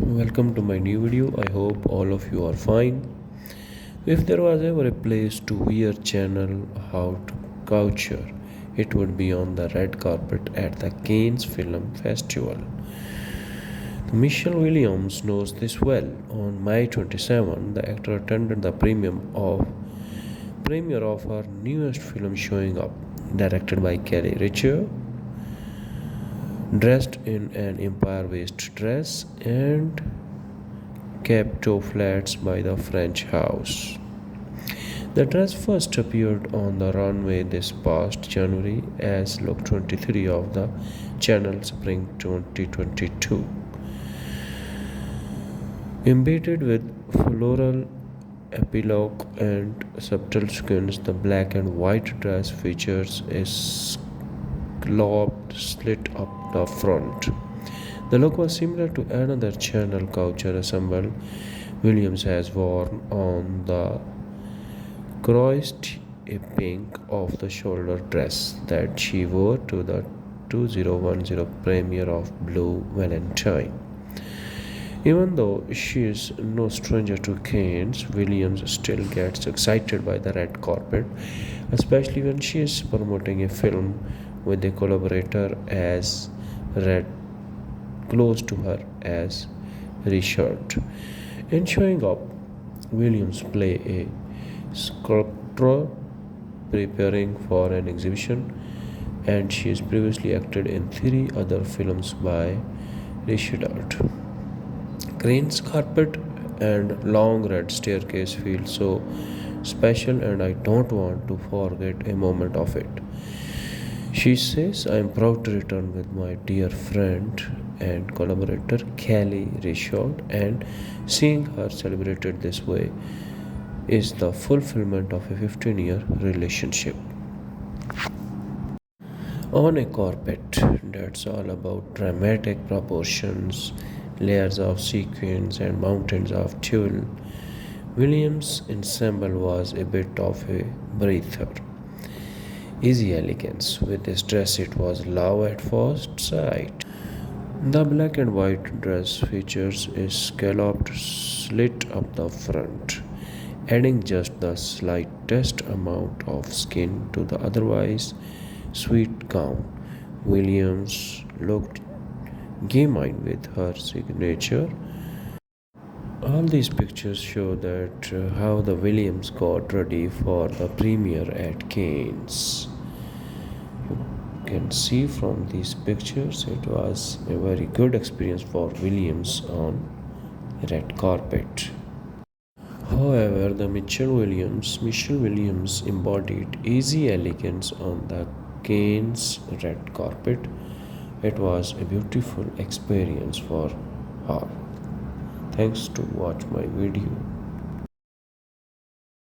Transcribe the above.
Welcome to my new video. I hope all of you are fine. If there was ever a place to wear channel how to culture, it would be on the red carpet at the Cannes Film Festival. Michelle Williams knows this well. On May 27, the actor attended the premiere of her newest film Showing Up, directed by Kelly Richter, dressed in an empire waist dress and kept toe flats by the French house. The dress first appeared on the runway this past January as look 23 of the Channel Spring 2022. Embedded with floral epilogue and subtle sequins, the black and white dress features a scalloped slit up the front. The look was similar to another Channel Culture ensemble Williams has worn on the crossed a pink off the shoulder dress that she wore to the 2010 premiere of Blue Valentine. Even though she is no stranger to Cannes, Williams still gets excited by the red carpet, especially when she is promoting a film with a collaborator as red close to her as Richard. In Showing Up, Williams play a sculptor preparing for an exhibition, and she has previously acted in 3 other films by Richard. Crane's carpet and long red staircase feel so special, and I don't want to forget a moment of it. She says, I am proud to return with my dear friend and collaborator Kelly Richard, and seeing her celebrated this way is the fulfillment of a 15-year relationship. On a carpet that's all about dramatic proportions, layers of sequins, and mountains of tulle, Williams' ensemble was a bit of a breather. Easy elegance. With this dress, it was love at first sight. The black and white dress features a scalloped slit up the front, adding just the slightest amount of skin to the otherwise sweet gown. Williams looked genuine with her signature. All these pictures show that how the Williams got ready for the premiere at Cannes. You can see from these pictures it was a very good experience for Williams on red carpet. However, the Michelle Williams embodied easy elegance on the Cannes red carpet. It was a beautiful experience for her. Thanks to watch my video.